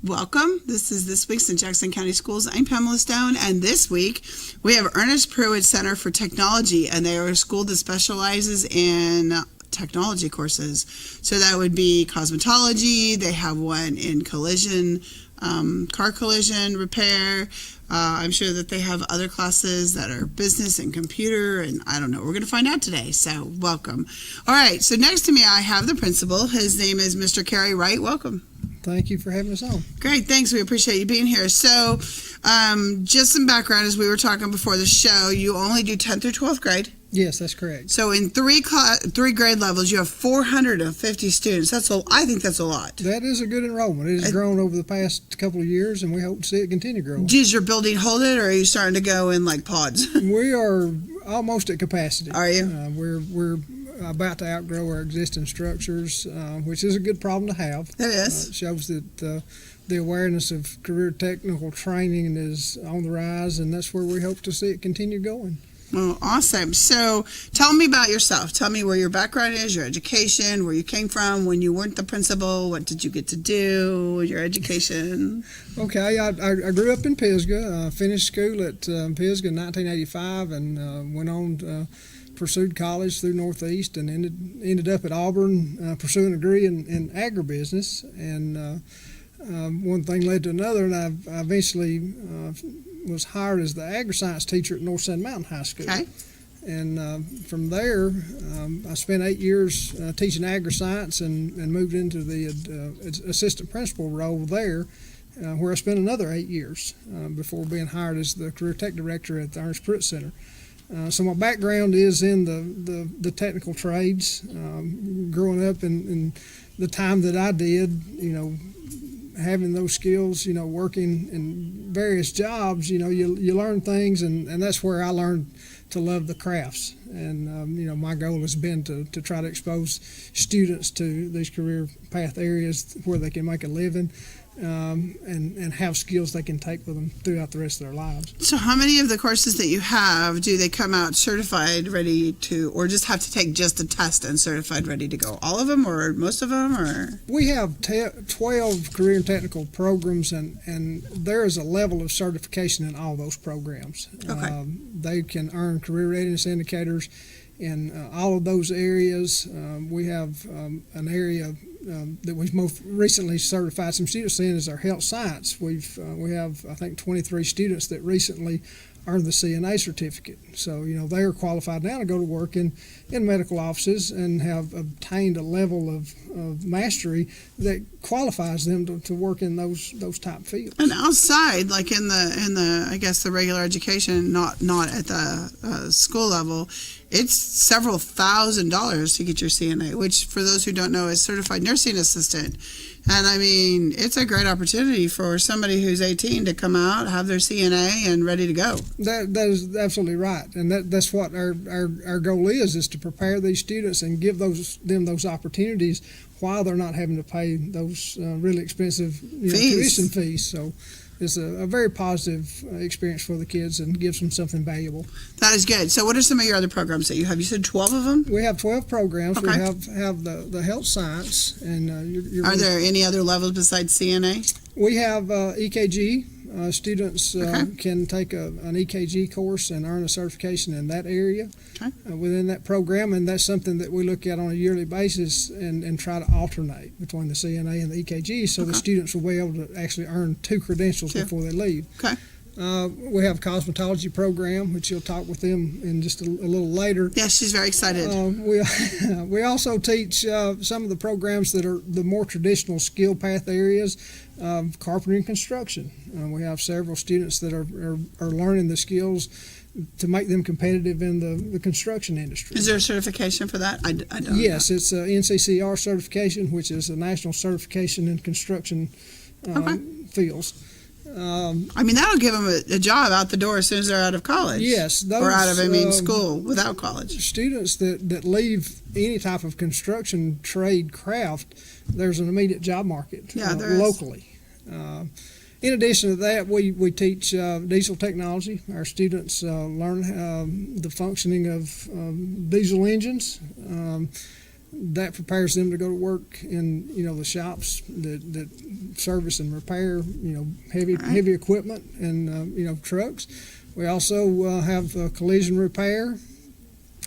Welcome. This is This Week's in Jackson County Schools. I'm Pamela Stone, and this week we have Ernest Pruitt Center for Technology, and they are a school that specializes in technology courses. So that would be cosmetology. They have one in collision, car collision repair. I'm sure that they have other classes that are business and computer, and I don't know. We're going to find out today, so welcome. All right, so next to me I have the principal. His name is Mr. Kerry Wright. Welcome. Thank you for having us on. Great, thanks. We appreciate you being here. So, just some background as we were talking before the show. You only do 10th through 12th grade. Yes, that's correct. So, in three grade levels, you have 450 students. I think that's a lot. That is a good enrollment. It has grown over the past couple of years, and we hope to see it continue growing. Does your building hold it, or are you starting to go in like pods? We are almost at capacity. Are you? We're about to outgrow our existing structures, which is a good problem to have. It is. It shows that the awareness of career technical training is on the rise, and that's where we hope to see it continue going. Well, awesome. So tell me about yourself. Tell me where your background is, your education, where you came from, when you weren't the principal, what did you get to do, your education. Okay, I grew up in Pisgah, finished school at Pisgah in 1985, and went on pursued college through Northeast, and ended up at Auburn pursuing a degree in agribusiness. And one thing led to another, and I eventually was hired as the agri-science teacher at North Sand Mountain High School. Okay. And from there, I spent 8 years teaching agri-science and moved into the assistant principal role there, where I spent another 8 years before being hired as the career tech director at the Ernest Pruitt Center. So my background is in the technical trades. Growing up in the time that I did, having those skills, working in various jobs, you learn things, and that's where I learned to love the crafts. And my goal has been to try to expose students to these career path areas where they can make a living, and have skills they can take with them throughout the rest of their lives. So how many of the courses that you have, do they come out certified, ready to, or just have to take just a test and certified, ready to go? All of them, or most of them, or? We have 12 career and technical programs, and there is a level of certification in all those programs. Okay. They can earn career readiness indicators in all of those areas. We have an area that we've most recently certified some students in is our health science. We have, I think, 23 students that recently earned the CNA certificate. So, they are qualified now to go to work in medical offices and have obtained a level of mastery that qualifies them to work in those type fields. And outside, like in the I guess the regular education, not at the school level, it's several $1,000s to get your CNA, which for those who don't know is certified nursing assistant. And I mean, it's a great opportunity for somebody who's 18 to come out, have their CNA, and ready to go. That is absolutely right, and that's what our goal is to prepare these students and give them those opportunities while they're not having to pay those really expensive tuition fees. So it's a very positive experience for the kids and gives them something valuable. That is good. So what are some of your other programs that you have? You said 12 of them? We have 12 programs. Okay. We have the health science. And are there any other levels besides CNA? We have EKG. Students Okay. can take an EKG course and earn a certification in that area within that program, and that's something that we look at on a yearly basis and try to alternate between the CNA and the EKG, so the students will be able to actually earn 2 credentials before they leave. Okay. We have a cosmetology program, which you'll talk with them in just a little later. Yes, she's very excited. We also teach some of the programs that are the more traditional skill path areas, carpentry and construction. We have several students that are learning the skills to make them competitive in the construction industry. Is there a certification for that? I don't Yes, it's a NCCR certification, which is a national certification in construction fields. I mean, that'll give them a job out the door as soon as they're out of college. Yes. Or out of, school without college. Students that leave any type of construction trade craft, there's an immediate job market locally. In addition to that, we teach diesel technology. Our students learn the functioning of diesel engines. that prepares them to go to work in the shops that service and repair heavy equipment and trucks. We also have collision repair,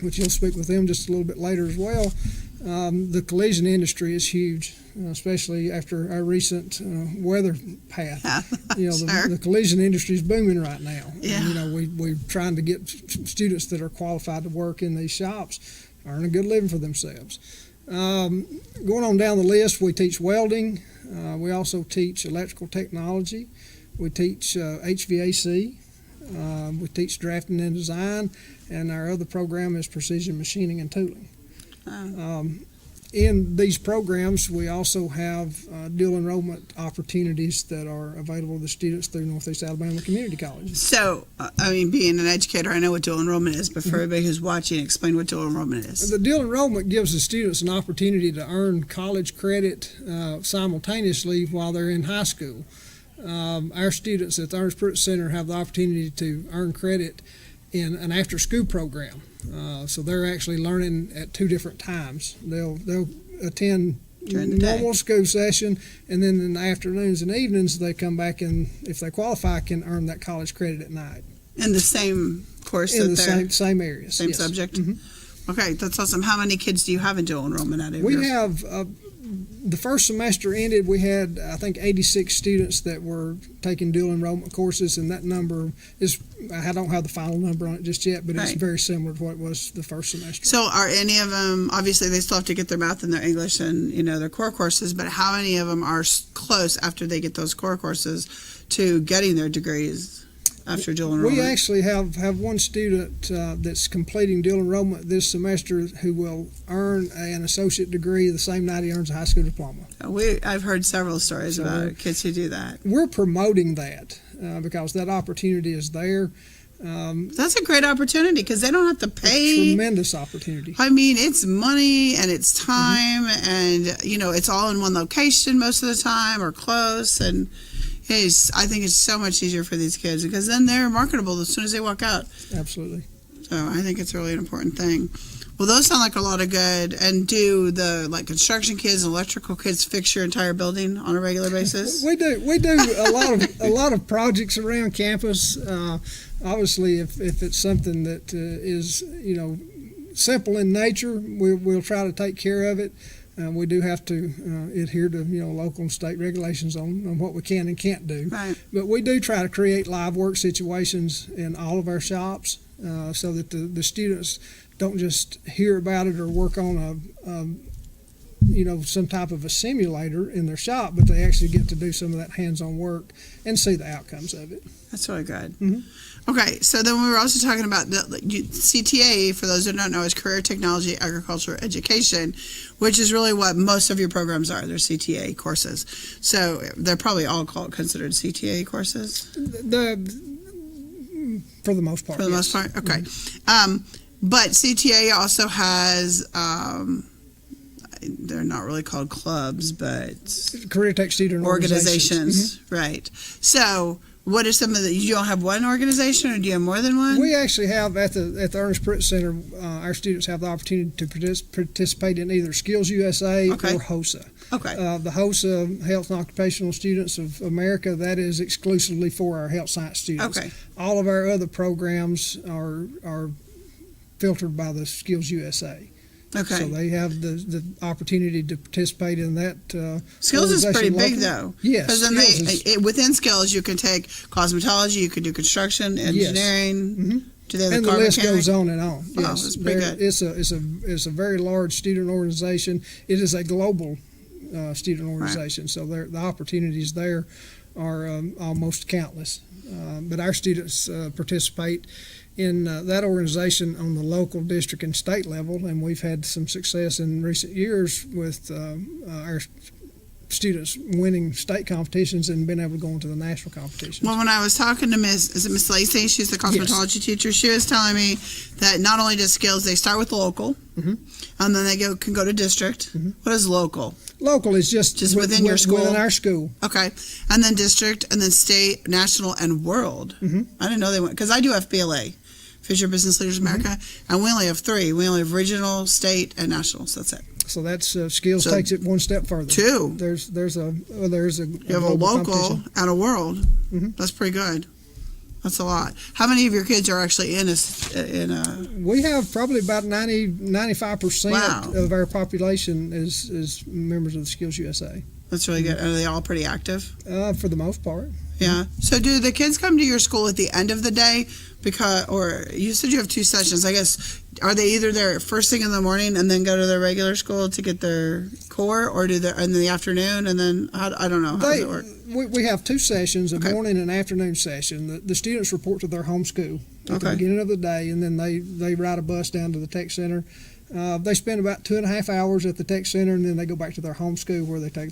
which you'll speak with them just a little bit later as well. The collision industry is huge, especially after our recent weather path. Yeah, sure. The collision industry is booming right now. Yeah. And, we're trying to get students that are qualified to work in these shops, earn a good living for themselves. Going on down the list, we teach welding. We also teach electrical technology. We teach HVAC. We teach drafting and design, and our other program is precision machining and tooling. In these programs, we also have dual enrollment opportunities that are available to students through Northeast Alabama Community College. So, being an educator, I know what dual enrollment is, but for everybody who's watching, explain what dual enrollment is. The dual enrollment gives the students an opportunity to earn college credit simultaneously while they're in high school. Our students at the Ernest Pruitt Center have the opportunity to earn credit in an after-school program. So they're actually learning at two different times. They'll attend normal school session, and then in the afternoons and evenings they come back and, if they qualify, can earn that college credit at night. In the same course? In the same areas. Same yes. subject? Mm-hmm. Okay, that's awesome. How many kids do you have in dual enrollment out of We yours? have, the first semester ended, we had, I think, 86 students that were taking dual enrollment courses, and that number is, I don't have the final number on it just yet, but it's Right. very similar to what it was the first semester. So are any of them, obviously they still have to get their math and their English and, their core courses, but how many of them are close after they get those core courses to getting their degrees after dual enrollment? We actually have one student that's completing dual enrollment this semester who will earn an associate degree the same night he earns a high school diploma. I've heard several stories about kids who do that. We're promoting that because that opportunity is there. That's a great opportunity because they don't have to pay. Tremendous opportunity. It's money and it's time and, it's all in one location most of the time or close. And I think it's so much easier for these kids because then they're marketable as soon as they walk out. Absolutely. So I think it's really an important thing. Well, those sound like a lot of good. And do the construction kids and electrical kids fix your entire building on a regular basis? We do a lot of projects around campus. Obviously, if it's something that is simple in nature, we'll try to take care of it. We do have to adhere to local and state regulations on what we can and can't do. Right. But we do try to create live work situations in all of our shops so that the students don't just hear about it or work on some type of a simulator in their shop, but they actually get to do some of that hands-on work and see the outcomes of it. That's really good. Mm-hmm. Okay, so then we were also talking about the CTA, for those who don't know, is Career Technology Agriculture Education, which is really what most of your programs are. They're CTA courses. So they're probably all considered CTA courses? For the most part, For the most part? Okay. Mm-hmm. But CTA also has, they're not really called clubs, but Career Tech student organizations. Mm-hmm. Right. So what are some of the, you don't have one organization or do you have more than one? We actually have at the Ernest Pruitt Center, our students have the opportunity to participate in either Skills USA or HOSA. Okay. The HOSA, Health and Occupational Students of America, that is exclusively for our health science students. Okay. All of our other programs are filtered by the Skills USA. Okay. So they have the opportunity to participate in that. Skills is pretty organization big, locally. though. Yes. Because then within Skills, you can take cosmetology, you can do construction, engineering. Mm-hmm. Do they have And the the car list mechanic? goes on and on. Wow, Yes, that's pretty good. It's a very large student organization. It is a global student organization, so the opportunities there are almost countless. But our students participate in that organization on the local, district, and state level, and we've had some success in recent years with our students winning state competitions and being able to go into the national competitions. Well, when I was talking to Miss Lacey, she's the cosmetology teacher, she was telling me that not only does Skills, they start with local, and then they can go to district. What is local? Local is just within your school? Within our school. Okay. And then district, and then state, national, and world. I didn't know they went, because I do FBLA. Future Business Leaders America, and we only have 3. We only have regional, state, and national. So that's it. So that's Skills So takes it one step further. 2. There's a You have a global local competition. and a world. Mhm. That's pretty good. That's a lot. How many of your kids are actually in a We have probably about 95% Wow. of our population is members of the Skills USA, That's really good. Are they all pretty active? for the most part. Yeah. So do the kids come to your school at the end of the day? Or you said you have 2 sessions. I guess, are they either there first thing in the morning and then go to their regular school to get their core, or do they in the afternoon and then, I don't know. How does it work? We have 2 sessions, a Okay. morning and afternoon session. The students report to their home school at the Okay. beginning of the day, and then they ride a bus down to the tech center. They spend about 2.5 hours at the tech center, and then they go back to their home school where they take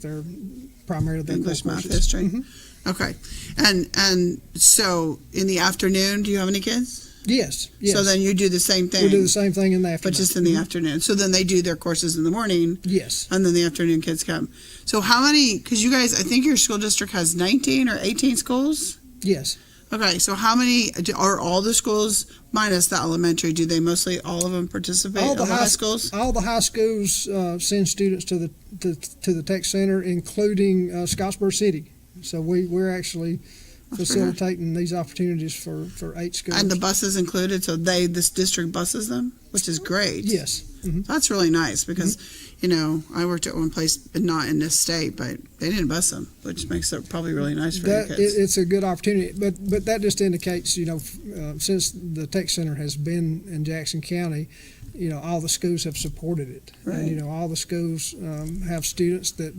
primarily their English, core math, courses. history. Mhm. Okay. And so in the afternoon, do you have any kids? Yes. So then you do the same thing. we do the same thing in the afternoon. But just in the afternoon. So then they do their courses in the morning, Yes. and then the afternoon kids come. So how many, because you guys, I think your school district has 19 or 18 schools? Yes. Okay, so how many, are all the schools, minus the elementary, do they mostly, all of them participate? All the high high schools? All the high schools send students to the tech center, including Scottsboro City. So we're actually facilitating these opportunities for 8 schools. And the buses included, so this district buses them, which is great. Yes. Mhm. That's really nice because, I worked at one place, not in this state, but they didn't bus them, which makes it probably really nice for your kids. It's a good opportunity, but that just indicates, since the tech center has been in Jackson County, all the schools have supported it, Right. and all the schools have students that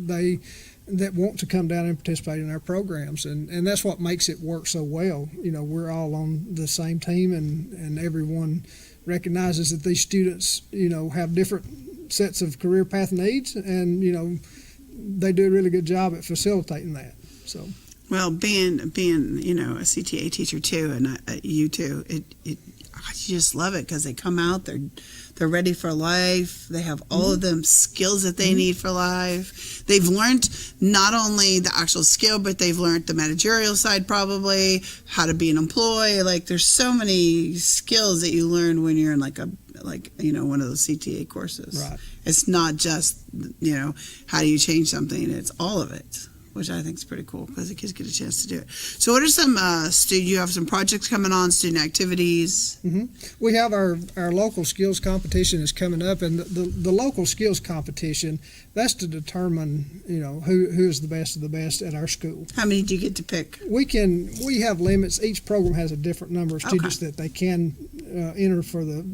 want to come down and participate in our programs, and that's what makes it work so well. We're all on the same team, and everyone recognizes that these students, have different sets of career path needs, and they do a really good job at facilitating that. So. Well, being a CTA teacher too, and you too, I just love it because they come out, they're ready for life. They have all of them skills that they need for life. They've learned not only the actual skill, but they've learned the managerial side, probably how to be an employee. Like, there's so many skills that you learn when you're in one of those CTA courses. Right. It's not just how do you change something. It's all of it, which I think is pretty cool because the kids get a chance to do it. So what are some, you have some projects coming on, student activities? We have our local skills competition is coming up, and the local skills competition, that's to determine, who is the best of the best at our school. How many do you get to pick? We have limits. Each program has a different number of students Okay. that they can enter for the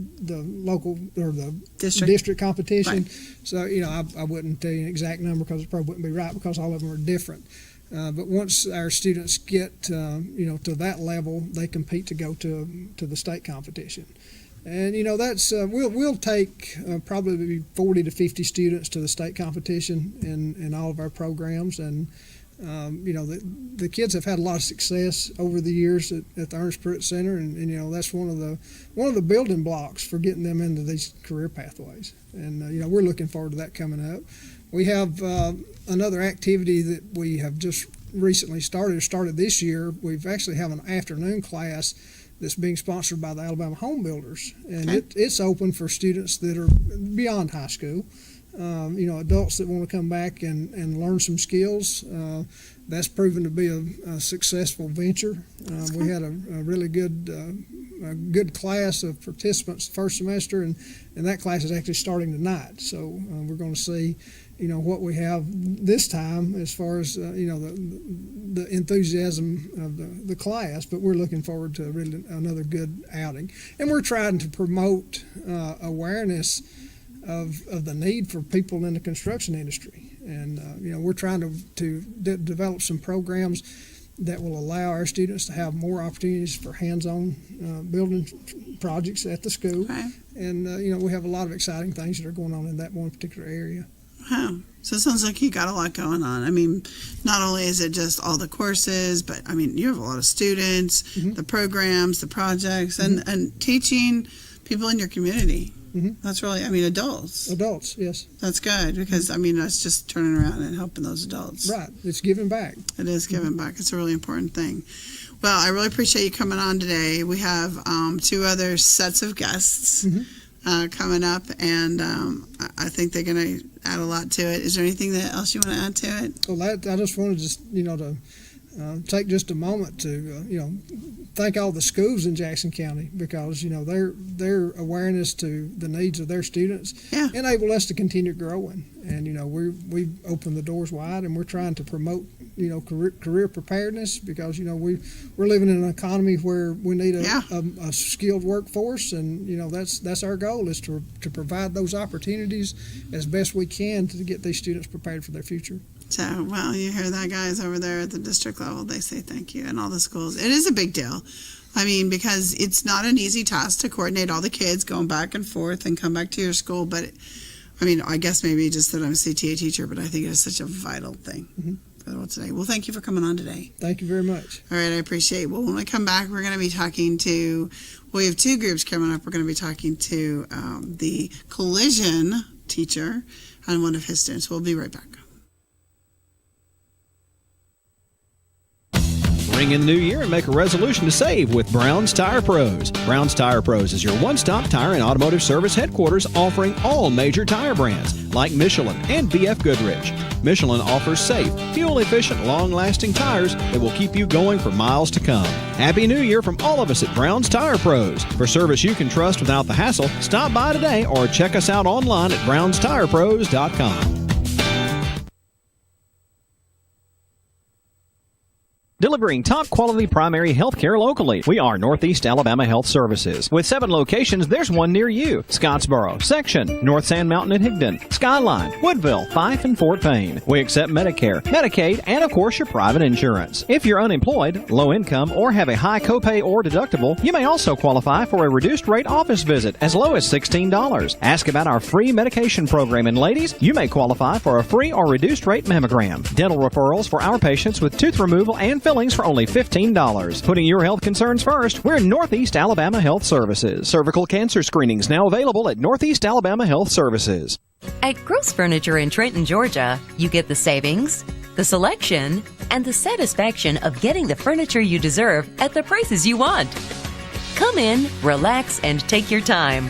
local or the District? competition. Right. So, I wouldn't tell you an exact number because it probably wouldn't be right because all of them are different. But once our students get, to that level, they compete to go to the state competition. And, that's, we'll take probably 40 to 50 students to the state competition in all of our programs. And, the kids have had a lot of success over the years at the Ernest Pruitt Center. And that's one of the building blocks for getting them into these career pathways. And, we're looking forward to that coming up. We have another activity that we have just recently started this year. We've actually have an afternoon class that's being sponsored by the Alabama Home Builders, and Okay. it's open for students that are beyond high school. Adults that want to come back and learn some skills. That's proven to be a successful venture. We had a really good class of participants the first semester, and that class is actually starting tonight. So we're going to see, what we have this time as far as the enthusiasm of the class. But we're looking forward to really another good outing, and we're trying to promote awareness of the need for people in the construction industry. And, we're trying to develop some programs that will allow our students to have more opportunities for hands-on building projects at the school. Right. And, we have a lot of exciting things that are going on in that one particular area. Wow. So it sounds like you got a lot going on. I mean, not only is it just all the courses, but I mean, you have a lot of students, the programs, the projects, and teaching people in your community. That's really, I mean, adults. Adults, yes. That's good because, I mean, that's just turning around and helping those adults. Right. It's giving back. It is giving back. It's a really important thing. Well, I really appreciate you coming on today. We have 2 other sets of guests coming up, and I think they're going to add a lot to it. Is there anything else you want to add to it? Well, I just wanted to, take just a moment to, thank all the schools in Jackson County because, their awareness to the needs of their students enable us to continue growing. And, we open the doors wide, and we're trying to promote, career preparedness because, we're living in an economy where we need a skilled workforce. And, that's our goal is to provide those opportunities as best we can to get these students prepared for their future. So, well, you hear that, guys, over there at the district level. They say thank you, and all the schools. It is a big deal. I mean, because it's not an easy task to coordinate all the kids going back and forth and come back to your school. But, I mean, I guess maybe just that I'm a CTA teacher, but I think it is such a vital thing for the world today. Well, thank you for coming on today. Thank you very much. All right, I appreciate it. Well, when we come back, we're going to be talking to, we have 2 groups coming up. We're going to be talking to the collision teacher and one of his students. We'll be right back. Ring in the new year and make a resolution to save with Brown's Tire Pros. Brown's Tire Pros is your one-stop tire and automotive service headquarters offering all major tire brands like Michelin and BF Goodrich. Michelin offers safe, fuel-efficient, long-lasting tires that will keep you going for miles to come. Happy New Year from all of us at Brown's Tire Pros. For service you can trust without the hassle, stop by today or check us out online at brownstirepros.com. Delivering top-quality primary health care locally. We are Northeast Alabama Health Services. With 7 locations, there's one near you. Scottsboro, Section, North Sand Mountain and Higdon, Skyline, Woodville, Fife, and Fort Payne. We accept Medicare, Medicaid, and of course your private insurance. If you're unemployed, low income, or have a high copay or deductible, you may also qualify for a reduced rate office visit as low as $16. Ask about our free medication program, and ladies, you may qualify for a free or reduced rate mammogram. Dental referrals for our patients with tooth removal and fillings for only $15. Putting your health concerns first, we're Northeast Alabama Health Services. Cervical cancer screenings now available at Northeast Alabama Health Services. At Gross Furniture in Trenton, Georgia, you get the savings, the selection, and the satisfaction of getting the furniture you deserve at the prices you want. Come in, relax, and take your time.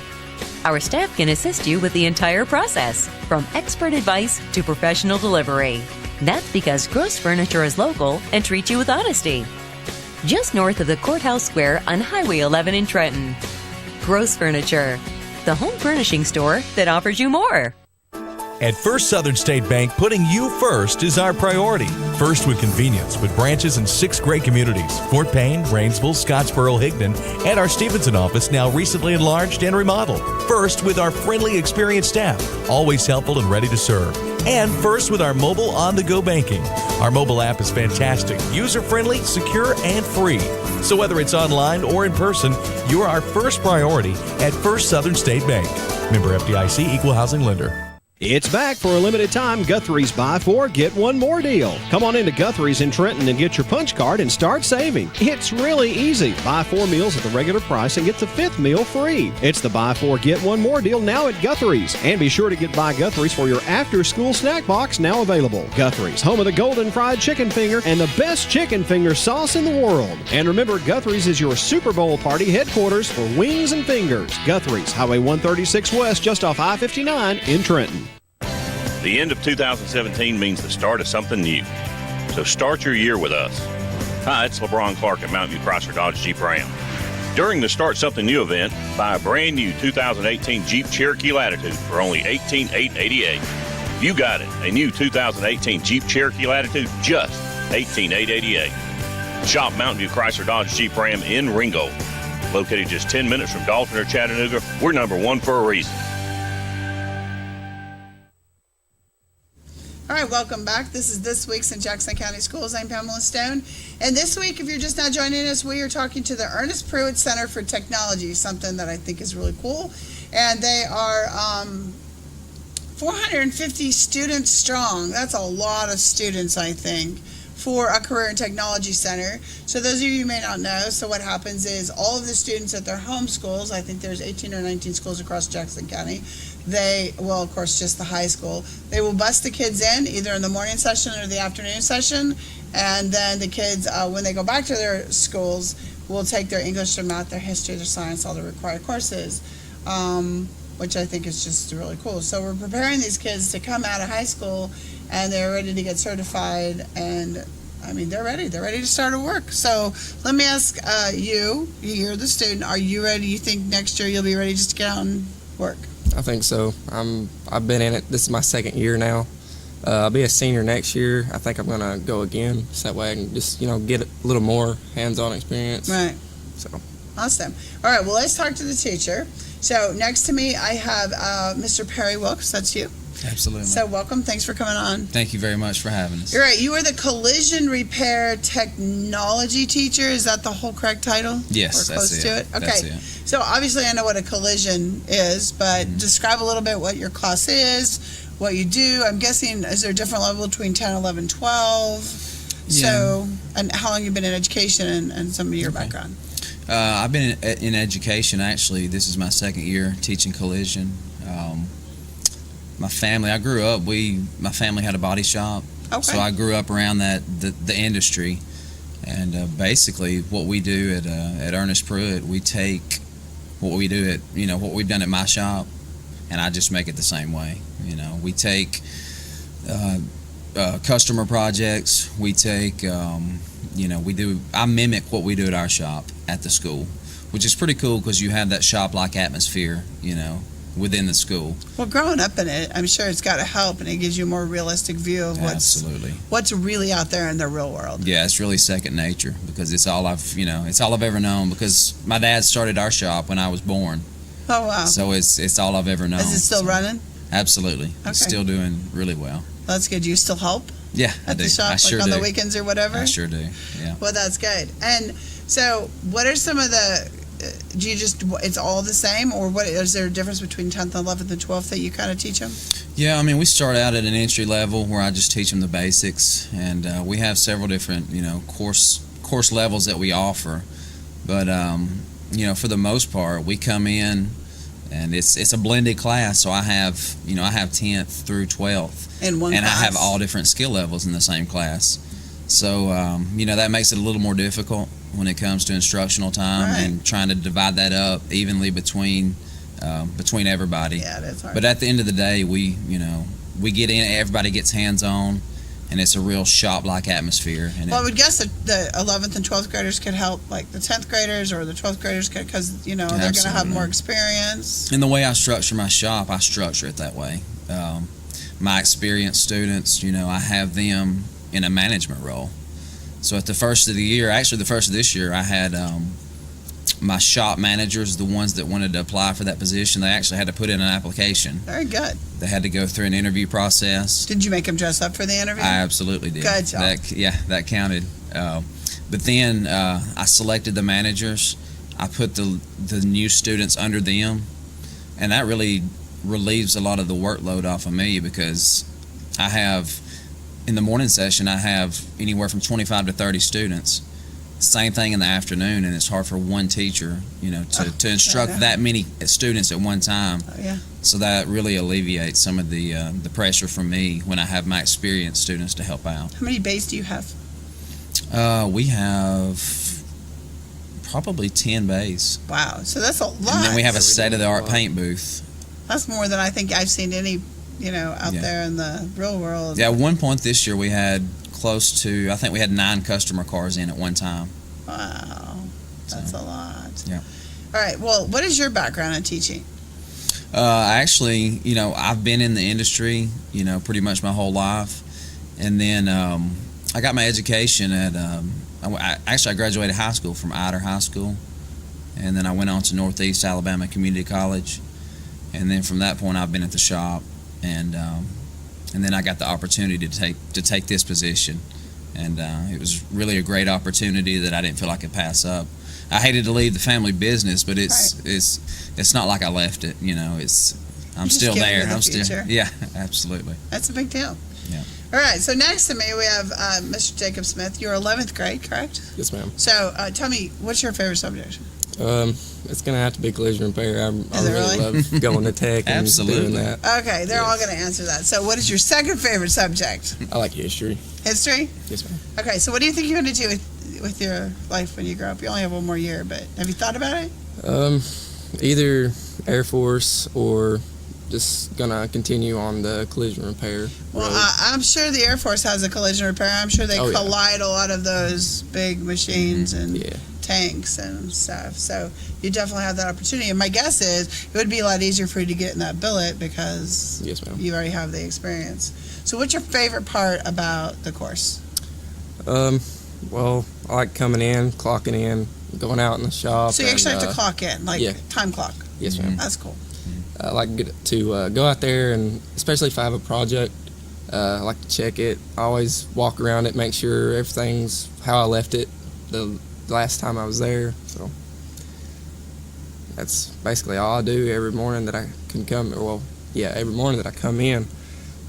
Our staff can assist you with the entire process, from expert advice to professional delivery. That's because Gross Furniture is local and treats you with honesty. Just north of the Courthouse Square on Highway 11 in Trenton. Gross Furniture, the home furnishing store that offers you more. At First Southern State Bank, putting you first is our priority. First with convenience, with branches in 6 great communities: Fort Payne, Rainsville, Scottsboro, Higdon, and our Stevenson office now recently enlarged and remodeled. First with our friendly, experienced staff, always helpful and ready to serve. And first with our mobile on-the-go banking. Our mobile app is fantastic, user-friendly, secure, and free. So whether it's online or in person, you're our first priority at First Southern State Bank. Member FDIC, Equal Housing Lender. It's back for a limited time Guthrie's Buy 4, Get 1 More deal. Come on into Guthrie's in Trenton and get your punch card and start saving. It's really easy. Buy 4 meals at the regular price and get the 5th meal free. It's the Buy 4, Get 1 More deal now at Guthrie's. And be sure to get by Guthrie's for your after-school snack box now available. Guthrie's, home of the golden fried chicken finger and the best chicken finger sauce in the world. And remember, Guthrie's is your Super Bowl party headquarters for wings and fingers. Guthrie's, Highway 136 West, just off I-59 in Trenton. The end of 2017 means the start of something new. So start your year with us. Hi, it's LeBron Clark at Mountain View Chrysler Dodge Jeep Ram. During the Start Something New event, buy a brand new 2018 Jeep Cherokee Latitude for only $18,888. You got it, a new 2018 Jeep Cherokee Latitude, just $18,888. Shop Mountain View Chrysler Dodge Jeep Ram in Ringgold. Located just 10 minutes from Dalton or Chattanooga, we're number 1 for a reason. All right, welcome back. This is This Week's in Jackson County Schools. I'm Pamela Stone. And this week, if you're just now joining us, we are talking to the Ernest Pruitt Center for Technology, something that I think is really cool. And they are 450 students strong. That's a lot of students, I think, for a career and technology center. So those of you who may not know, so what happens is all of the students at their home schools, I think there's 18 or 19 schools across Jackson County, well, of course, just the high school, they will bus the kids in either in the morning session or the afternoon session, and then the kids, when they go back to their schools, will take their English, their math, their history, their science, all the required courses, which I think is just really cool. So we're preparing these kids to come out of high school and they're ready to get certified, and I mean, they're ready to start to work. So let me ask you're the student, are you ready? You think next year you'll be ready just to get out and work? I think so. I've been in it. This is my second year now. I'll be a senior next year. I think I'm gonna go again, so that way I can just get a little more hands-on experience. Right. So Awesome. All right. Well, let's talk to the teacher. So next to me, I have Mr. Perry Wilkes. That's you. Absolutely. So welcome. Thanks for coming on. Thank you very much for having us. You're right. You are the collision repair technology teacher. Is that the whole correct title? Yes, Or that's close it. to it? Okay. That's it. So obviously I know what a collision is, but describe a little bit what your class is, what you do. I'm guessing, is there a different level between 10, 11, 12? So, and how long you've been in education and some of your background? I've been in education, actually. This is my second year teaching collision. My family, I grew up, my family had a body shop. Okay. So I grew up around the industry. And basically what we do at Ernest Pruitt, we take what we do what we've done at my shop, and I just make it the same way. We take customer projects, we take, I mimic what we do at our shop at the school, which is pretty cool because you have that shop-like atmosphere, within the school. Well, growing up in it, I'm sure it's got to help, and it gives you a more realistic view of Absolutely. what's really out there in the real world. Yeah, it's really second nature because it's all I've ever known, because my dad started our shop when I was born. Oh, wow. So it's all I've ever known. Is it still So, running? Absolutely. Okay. It's still doing really well. That's good. Do you still help Yeah, I at do. the shop, I sure like on do. the weekends or whatever? I sure do. Yeah. Well, that's good. And so, what are some of the? Do you it's all the same, or what? Is there a difference between 10th, 11th, and 12th that you kind of teach them? Yeah, I mean, we start out at an entry level where I just teach them the basics, and we have several different, course levels that we offer. But for the most part, we come in, and it's a blended class. So I have 10th through 12th, In one and class? I have all different skill levels in the same class. So that makes it a little more difficult when it comes to instructional time Right. and trying to divide that up evenly between everybody. Yeah, that's hard. But at the end of the day, we get in, everybody gets hands on, and it's a real shop-like atmosphere. And Well, I would guess that the 11th and 12th graders could help, like the 10th graders or the 12th graders could, because they're going to have Absolutely. more experience. and the way I structure my shop, I structure it that way. My experienced students, I have them in a management role. So at the first of the year, actually the first of this year, I had my shop managers, the ones that wanted to apply for that position, they actually had to put in an application. Very good. They had to go through an interview process. Did you make them dress up for the interview? I absolutely did. Good job. That counted. But then I selected the managers. I put the new students under them, and that really relieves a lot of the workload off of me, because I have, in the morning session, I have anywhere from 25 to 30 students. Same thing in the afternoon, and it's hard for one teacher, to instruct that many students at one time. Oh, yeah. So that really alleviates some of the pressure from me when I have my experienced students to help out. How many bays do you have? We have probably 10 bays. Wow. So that's a lot. And then we have a state-of-the-art paint booth. That's more than I think I've seen any, out Yeah. there in the real world. Yeah, at one point this year we had close to, I think we had 9 customer cars in at one time. Wow. That's a lot. Yeah. All right. Well, what is your background in teaching? Actually, I've been in the industry, pretty much my whole life. And then I got my education at, I graduated high school from Ider High School. And then I went on to Northeast Alabama Community College. And then from that point, I've been at the shop. And then I got the opportunity to take this position. And it was really a great opportunity that I didn't feel I could pass up. I hated to leave the family business, but it's not like I left it. I'm just still give it there. to the I'm still future. yeah, absolutely. That's a big deal. Yeah. All right, so next to me we have Mr. Jacob Smith. You're 11th grade, correct? Yes, ma'am. So tell me, what's your favorite subject? It's gonna have to be collision repair. I Is it really love going to tech and Absolutely. doing that. Okay, they're all going to answer that. So what is your second favorite subject? I like history. History? Yes, ma'am. Okay, so what do you think you're going to do with your life when you grow up? You only have one more year, but have you thought about it? Either Air Force or just gonna continue on the collision repair Well, road. I'm sure the Air Force has a collision repair. I'm sure they Oh, yeah. collide a lot of those big machines and Yeah. tanks and stuff. So you definitely have that opportunity. And my guess is it would be a lot easier for you to get in that billet because Yes, ma'am. you already have the experience. So what's your favorite part about the course? Well, I like coming in, clocking in, going out in the shop. So you actually and, have to clock in, like yeah. time clock. Yes, ma'am. That's cool. I like to go out there, and especially if I have a project, I like to check it. I always walk around it, make sure everything's how I left it the last time I was there. So that's basically all I do every morning that I can come. Every morning that I come in,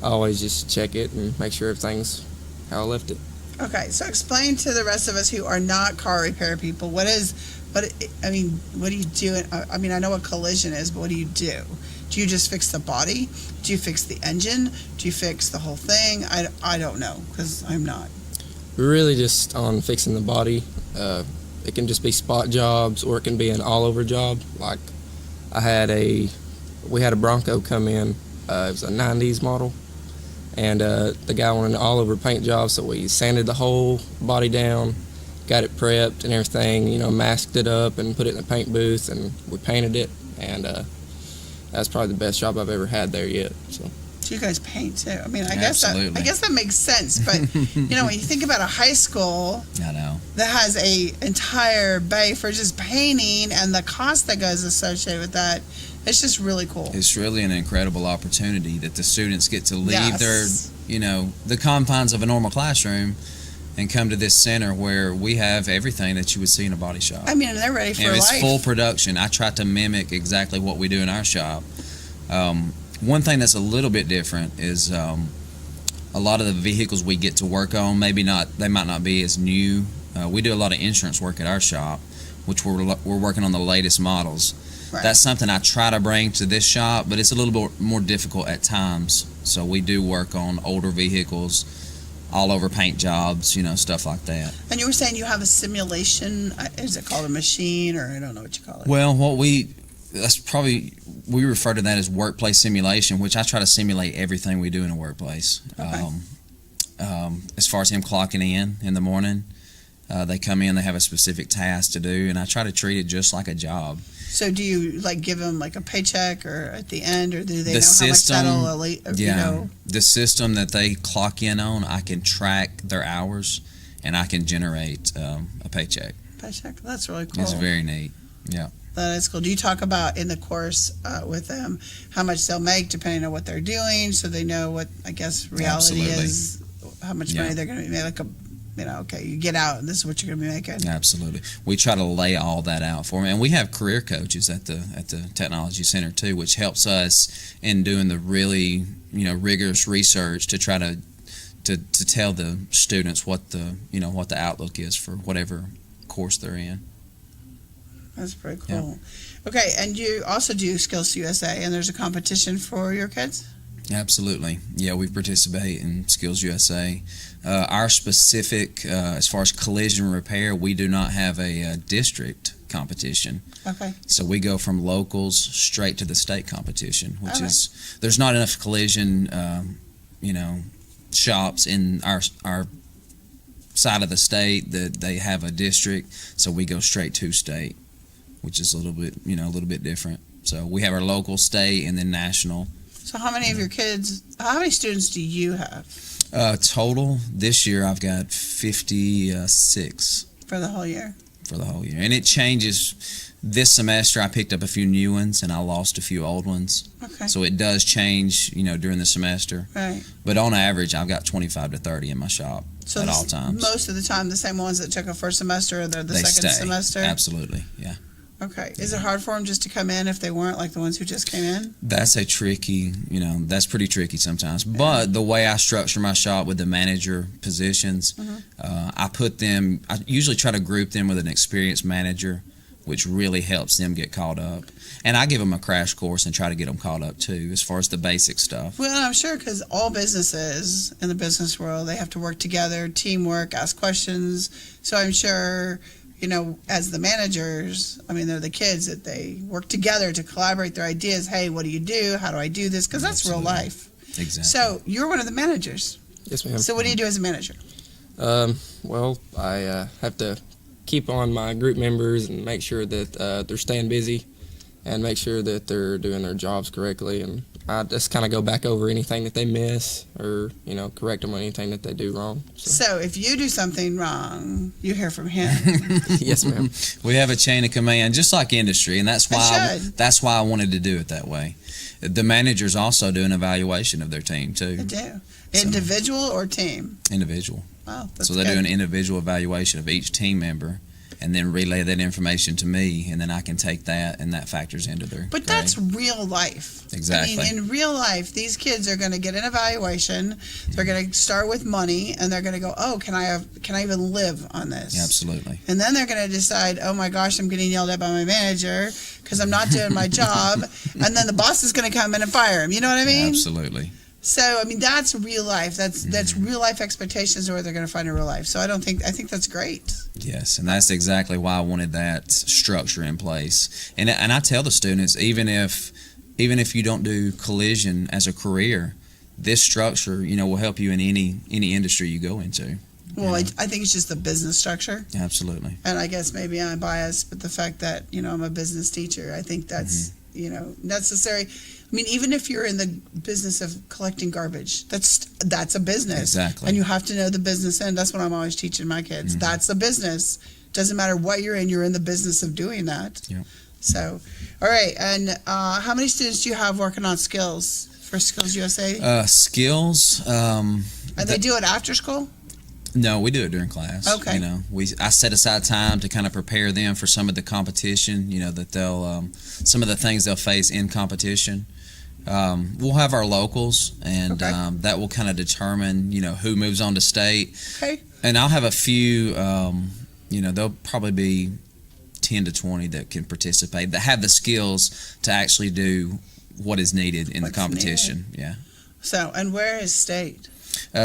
I always just check it and make sure everything's how I left it. Okay, so explain to the rest of us who are not car repair people what do you do? I mean, I know what collision is, but what do you do? Do you just fix the body? Do you fix the engine? Do you fix the whole thing? I don't know because I'm not. We're really just on fixing the body. It can just be spot jobs, or it can be an all-over job. Like we had a Bronco come in. It was a 90s model, and the guy wanted an all-over paint job, so we sanded the whole body down, got it prepped and everything, masked it up and put it in the paint booth, and we painted it, and that's probably the best job I've ever had there yet. So You guys paint too. I mean, I Absolutely. guess that makes sense. But when you think about a high school I know. that has a entire bay for just painting and the cost that goes associated with that, it's just really cool. It's really an incredible opportunity that the students get to leave Yes. the confines of a normal classroom and come to this center where we have everything that you would see in a body shop. I mean, they're ready for And it's life. full production. I try to mimic exactly what we do in our shop. One thing that's a little bit different is a lot of the vehicles we get to work on, they might not be as new. We do a lot of insurance work at our shop, which we're working on the latest models. Right. That's something I try to bring to this shop, but it's a little bit more difficult at times. So we do work on older vehicles, all over paint jobs, stuff like that. And you were saying you have a simulation. Is it called a machine, or I don't know what you call it? Well, we refer to that as workplace simulation, which I try to simulate everything we do in a workplace. Okay. As far as him clocking in the morning, they come in, they have a specific task to do, and I try to treat it just like a job. So do you give them a paycheck or at the end, or do they The know system, how much that'll the system that they clock in on, I can track their hours, and I can generate a paycheck. paycheck? That's really cool. It's very neat. Yeah. That is cool. Do you talk about in the course with them how much they'll make depending on what they're doing, so they know what reality Absolutely. is, how much money they're going to make? Okay, you get out, and this is what you're going to be making. Absolutely. We try to lay all that out for them, and we have career coaches at the Technology Center too, which helps us in doing the really rigorous research to try to tell the students what the outlook is for whatever course they're in. That's pretty cool. Okay, and you also do Skills USA, and there's a competition for your kids? Absolutely. Yeah, we participate in Skills USA. Our specific, as far as collision repair, we do not have a district competition. Okay. So we go from locals straight to the state competition, which Okay. is, there's not enough collision, shops in our side of the state that they have a district. So we go straight to state, which is a little bit different. So we have our local, state, and then national. So how many of your kids, how many students do you have Total this year, I've got 56 for the whole year? for the whole year, and it changes. This semester, I picked up a few new ones, and I lost a few old ones. Okay. So it does change, during the semester. Right. But on average, I've got 25 to 30 in my shop So at this- all times. most of the time, the same ones that took a first semester, they're the They second stay. semester? Absolutely, yeah. Okay. Is it hard for them just to come in if they weren't like the ones who just came in? That's a tricky, that's pretty tricky sometimes. But the way I structure my shop with the manager positions, I usually try to group them with an experienced manager, which really helps them get caught up. And I give them a crash course and try to get them caught up too, as far as the basic stuff. Well, I'm sure because all businesses in the business world, they have to work together, teamwork, ask questions. So I'm sure, as the managers, they're the kids that they work together to collaborate their ideas. Hey, what do you do? How do I do this? Because that's real life. Exactly. So you're one of the managers. Yes, ma'am. So what do you do as a manager? Well, I have to keep on my group members and make sure that they're staying busy and make sure that they're doing their jobs correctly. And I just kind of go back over anything that they miss or, correct them on anything that they do wrong. So if you do something wrong, you hear from him. Yes, ma'am. We have a chain of command, just like industry, and that's why I wanted to do it that way. The managers also do an evaluation of their team too. They do. Individual or team? Individual. Wow, that's So they good. do an individual evaluation of each team member, and then relay that information to me, and then I can take that, and that factors into their But grade. that's real life. Exactly. In real life, these kids are going to get an evaluation. They're going to start with money, and they're going to go, "Oh, can I even live on this?" Absolutely. And then they're going to decide, "Oh my gosh, I'm getting yelled at by my manager because I'm not doing my job," and then the boss is going to come in and fire him. You know what I mean? Absolutely. So that's real life. That's real life expectations of what they're going to find in real life. So I think that's great. Yes, and that's exactly why I wanted that structure in place. And I tell the students, even if you don't do collision as a career, this structure, will help you in any industry you go into. Well, I think it's just the business structure. Absolutely. And I guess maybe I'm biased, but the fact that, I'm a business teacher, I think that's, necessary. Even if you're in the business of collecting garbage, that's a business. Exactly. And you have to know the business end. That's what I'm always teaching my kids. That's a business. Doesn't matter what you're in the business of doing that. Yep. So, all right. And how many students do you have working on skills for Skills USA? Skills. And they do it after school? No, we do it during class. Okay. I set aside time to kind of prepare them for some of the competition. That they'll some of the things they'll face in competition. We'll have our locals, and that will kind of determine who moves on to state. Okay. And I'll have a few. There'll probably be 10 to 20 that can participate that have the skills to actually do what is needed in the competition. Yeah. So, and where is state?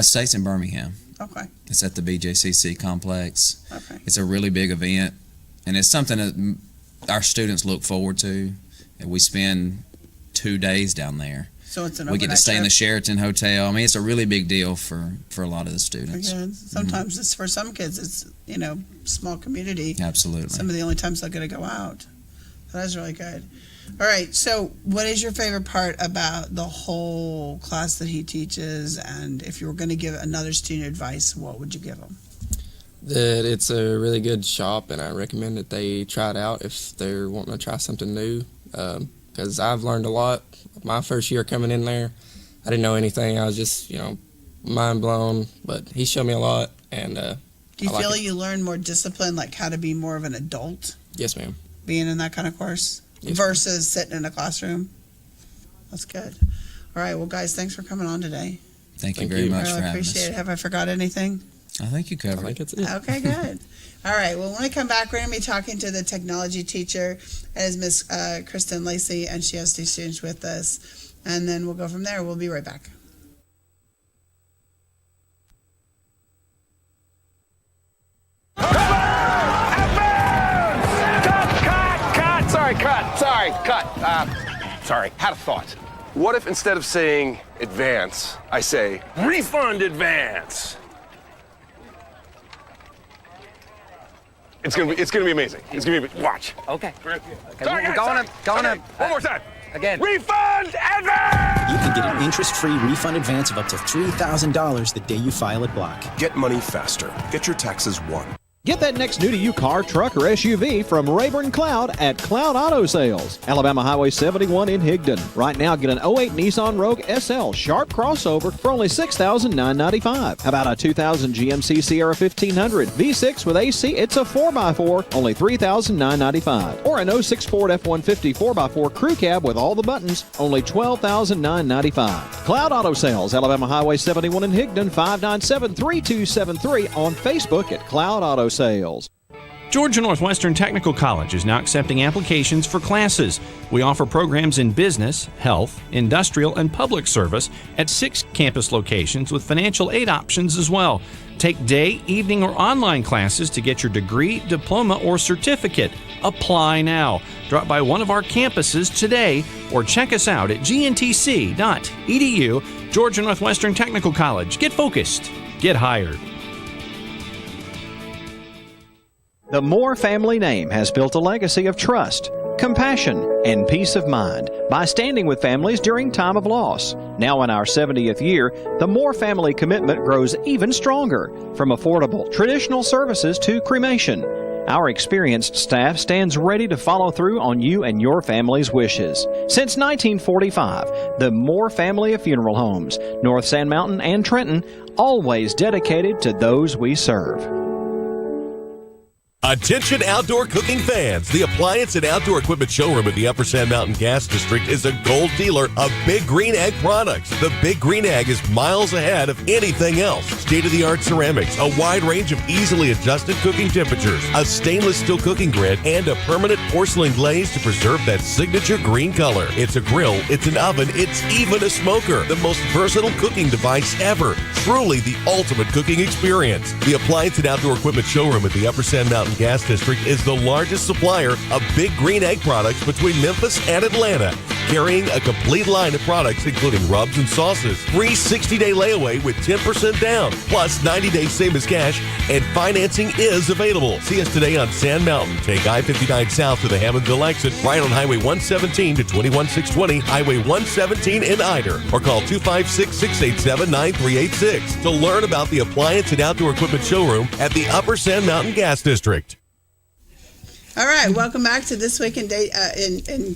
State's in Birmingham. Okay. It's at the BJCC complex. Okay. It's a really big event, and it's something that our students look forward to. And we spend 2 days down there. So it's an We get to overnight stay in the trip? Sheraton Hotel. It's a really big deal for a lot of the students. Again, sometimes it's for some kids, it's, small community. Absolutely. Some of the only times they're going to go out. That is really good. All right. So what is your favorite part about the whole class that he teaches? And if you were going to give another student advice, what would you give them? That it's a really good shop, and I recommend that they try it out if they're wanting to try something new. Because I've learned a lot. My first year coming in there, I didn't know anything. I was just, mind blown. But he showed me a lot, and Do you feel you learn more discipline, like how to be more of an adult, Yes, ma'am. being in that kind of course, Yes, versus sitting in a classroom? That's good. All right. Well, guys, thanks for coming on today. Thank you Thank very you. much I for really having appreciate us. it. Have I forgot anything? I think you I covered think it. that's it. Okay, good. All right. Well, when we come back, we're going to be talking to the technology teacher, as Miss Kristen Lacey, and she has 2 students with us. And then we'll go from there. We'll be right back. Sorry, had a thought. What if instead of saying advance, I say refund advance? It's gonna be amazing. It's gonna be watch. Okay. Sorry, we're guys, going sorry. up. One more time. Again. Refund advance! You can get an interest-free refund advance of up to $3,000 the day you file at Block. Get money faster. Get your taxes won. Get that next new to you car, truck, or SUV from Rayburn Cloud at Cloud Auto Sales. Alabama Highway 71 in Higdon. Right now, get an 08 Nissan Rogue SL Sharp crossover for only $6,995. How about a 2000 GMC Sierra 1500 V6 with AC? It's a 4x4, only $3,995. Or an 06 Ford F-150 4x4 Crew Cab with all the buttons, only $12,995. Cloud Auto Sales, Alabama Highway 71 in Higdon, 597-3273 on Facebook at Cloud Auto Sales. Georgia Northwestern Technical College is now accepting applications for classes. We offer programs in business, health, industrial, and public service at 6 campus locations with financial aid options as well. Take day, evening, or online classes to get your degree, diploma, or certificate. Apply now. Drop by one of our campuses today or check us out at gntc.edu. Georgia Northwestern Technical College. Get focused. Get hired. The Moore family name has built a legacy of trust, compassion, and peace of mind by standing with families during time of loss. Now in our 70th year, the Moore family commitment grows even stronger, from affordable, traditional services to cremation. Our experienced staff stands ready to follow through on you and your family's wishes. Since 1945, the Moore family of funeral homes, North Sand Mountain and Trenton, always dedicated to those we serve. Attention outdoor cooking fans. The Appliance and Outdoor Equipment Showroom at the Upper Sand Mountain Gas District is a gold dealer of Big Green Egg products. The Big Green Egg is miles ahead of anything else. State-of-the-art ceramics, a wide range of easily adjusted cooking temperatures, a stainless steel cooking grid, and a permanent porcelain glaze to preserve that signature green color. It's a grill, it's an oven, it's even a smoker. The most versatile cooking device ever. Truly the ultimate cooking experience. The Appliance and Outdoor Equipment Showroom at the Upper Sand Mountain Gas District is the largest supplier of Big Green Egg products between Memphis and Atlanta, carrying a complete line of products including rubs and sauces. Free 60-day layaway with 10% down, plus 90 days same as cash, and financing is available. See us today on Sand Mountain. Take I-59 south to the Hammondville exit, right on Highway 117 to 21620, Highway 117 in Eider, or call 256-687-9386 to learn about the Appliance and Outdoor Equipment Showroom at the Upper Sand Mountain Gas District. All right, welcome back to This Week in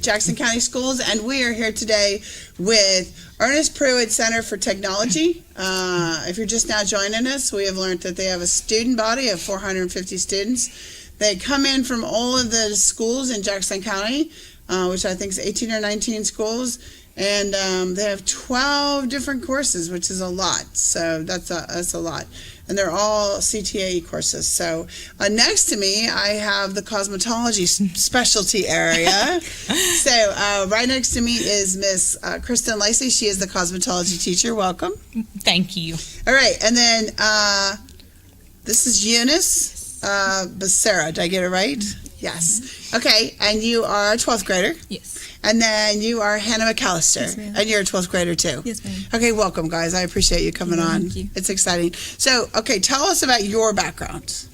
Jackson County Schools, and we are here today with Ernest Pruitt Center for Technology. If you're just now joining us, we have learned that they have a student body of 450 students. They come in from all of the schools in Jackson County, which I think is 18 or 19 schools, and they have 12 different courses, which is a lot. So that's a lot. And they're all CTA courses. So next to me, I have the cosmetology specialty area. So right next to me is Miss Kristen Lacey. She is the cosmetology teacher. Welcome. Thank you. All right. And then this is Eunice Becerra. Did I get it right? Yes. Okay. And you are a 12th grader? Yes. And then you are Hannah McAllister. Yes, ma'am. And you're a 12th grader too. Yes, ma'am. Okay, welcome guys. I appreciate you coming on. Thank you. It's exciting. So, okay, tell us about your background.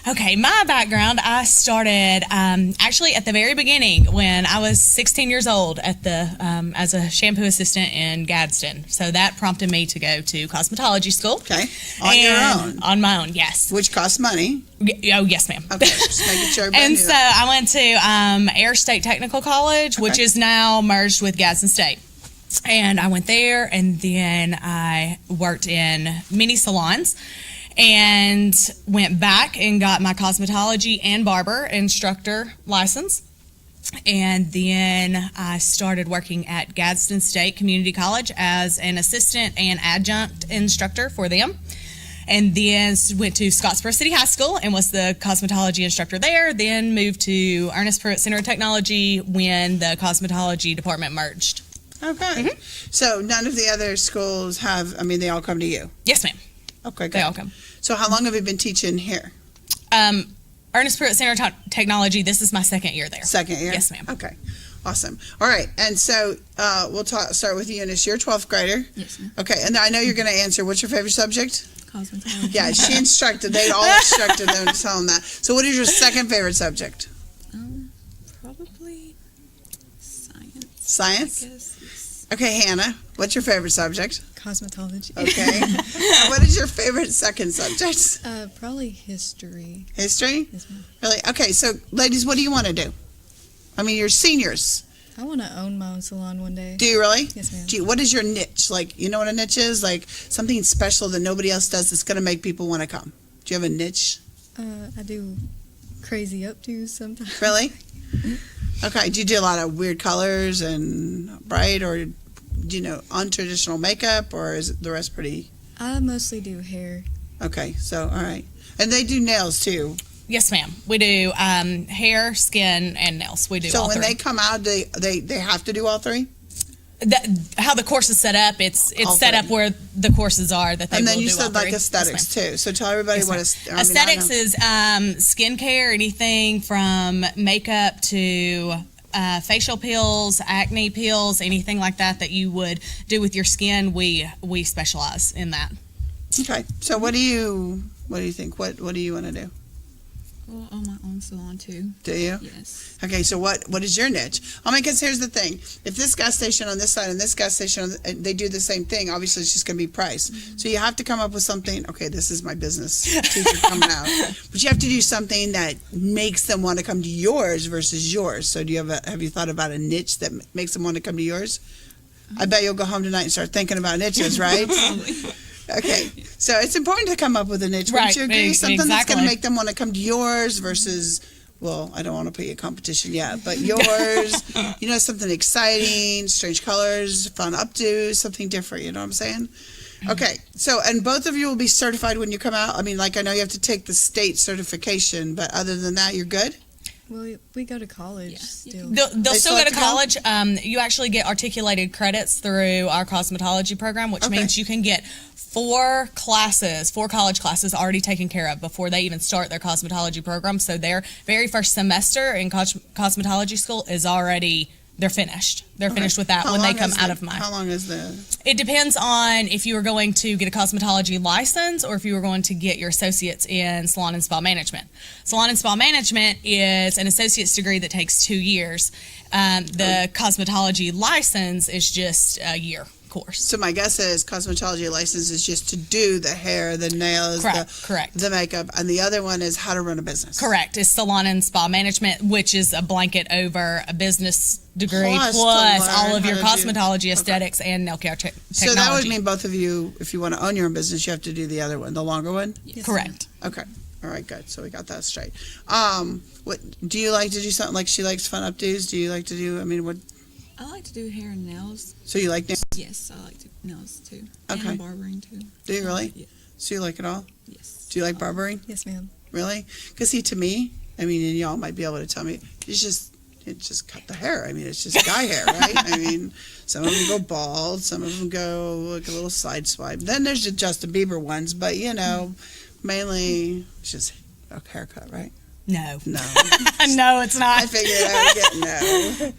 Okay, my background, I started actually at the very beginning when I was 16 years old at the as a shampoo assistant in Gadsden. So that prompted me to go to cosmetology school. Okay, on your own? On my own, yes. Which costs money. Oh, yes, ma'am. Okay, just making sure everybody And knew so that. I went to Air State Technical College, which is now merged with Gadsden State. And I went there, and then I worked in mini salons and went back and got my cosmetology and barber instructor license. And then I started working at Gadsden State Community College as an assistant and adjunct instructor for them. And then went to Scottsboro City High School and was the cosmetology instructor there. Then moved to Ernest Pruitt Center of Technology when the cosmetology department merged. Okay. So none of the other schools have, I mean, they all come to you? Yes, ma'am. Okay, good. They all come. So how long have you been teaching here? Ernest Pruitt Center of Technology, this is my second year there. Second year? Yes, ma'am. Okay. Awesome. All right. And so we'll start with Eunice. You're a 12th grader. Yes, ma'am. Okay. And I know you're going to answer. What's your favorite subject? Cosmetology. Yeah, she instructed. They all instructed them to tell them that. So what is your second favorite subject? Probably science. Science? I guess. Okay, Hannah, what's your favorite subject? Cosmetology. Okay. And what is your favorite second subject? Probably history. History? Yes, ma'am. Really? Okay, so ladies, what do you want to do? I mean, you're seniors. I want to own my own salon one day. Do you really? Yes, ma'am. What is your niche? Like, you know what a niche is? Like something special that nobody else does that's going to make people want to come. Do you have a niche? I do crazy updos sometimes. Really? Okay. Do you do a lot of weird colors and bright, or do you know untraditional makeup, or is the rest pretty? I mostly do hair. Okay. So, all right. And they do nails too. Yes, ma'am. We do hair, skin, and nails. We do So all when three. they come out, they have to do all three? How the course is set up, it's All set three. up where the courses are that they And then will you do said all like three. aesthetics Yes, ma'am. too. So tell everybody Yes, what ma'am. I mean, I Aesthetics know. is skincare, anything from makeup to facial peels, acne peels, anything like that you would do with your skin. We specialize in that. Okay. So what do you think? What do you want to do? Well, own my own salon too. Do you? Yes. Okay, so what is your niche? I mean, because here's the thing: if this gas station on this side and this gas station, they do the same thing, obviously it's just going to be price. So you have to come up with something. Okay, this is my business teacher coming out, but you have to do something that makes them want to come to yours versus yours. So do you have you thought about a niche that makes them want to come to yours? I bet you'll go home tonight and start thinking about niches, right? Okay, so it's important to come up with a niche. Wouldn't Right, you agree? Something that's exactly. going to make them want to come to yours versus, well, I don't want to put you in competition yet, but yours, something exciting, strange colors, fun updos, something different, you know what I'm saying? Okay, so, and both of you will be certified when you come out? I mean, like, I know you have to take the state certification, but other than that, you're good? Well, we go to college still. They'll They still still go have to to go? college. You actually get articulated credits through our cosmetology program, which Okay. means you can get 4 college classes already taken care of before they even start their cosmetology program. So their very first semester in cosmetology school is already, they're finished. They're Okay. finished with that How when they long come is out the- of mine. How long is the... It depends on if you are going to get a cosmetology license or if you are going to get your associates in salon and spa management. Salon and spa management is an associate's degree that takes 2 years. The cosmetology license is just a year course. So my guess is cosmetology license is just to do the hair, the nails, Correct. the makeup, and the other one is how to run a business. Correct. It's salon and spa management, which is a blanket over a business degree Plus plus to all learn of your how to do- cosmetology, aesthetics, and nail care technology. So that would mean both of you, if you want to own your own business, you have to do the other one, the longer one? Correct. Okay. All right, good. So we got that straight. What do you like to do? Something like she likes fun updos? Do you like to do? I mean, what? I like to do hair and nails. So you like nails? Yes, I like to nails too. Okay. And barbering too. Do you really? Yeah. So you like it all? Yes. Do you like barbering? Yes, ma'am. Really? Because see, to me, I mean, and y'all might be able to tell me, it just cut the hair. I mean, it's just guy hair, right? I mean, some of them go bald, some of them go like a little side swipe. Then there's the Justin Bieber ones, but mainly it's just a haircut, right? No. No. No, it's not. I figured I would get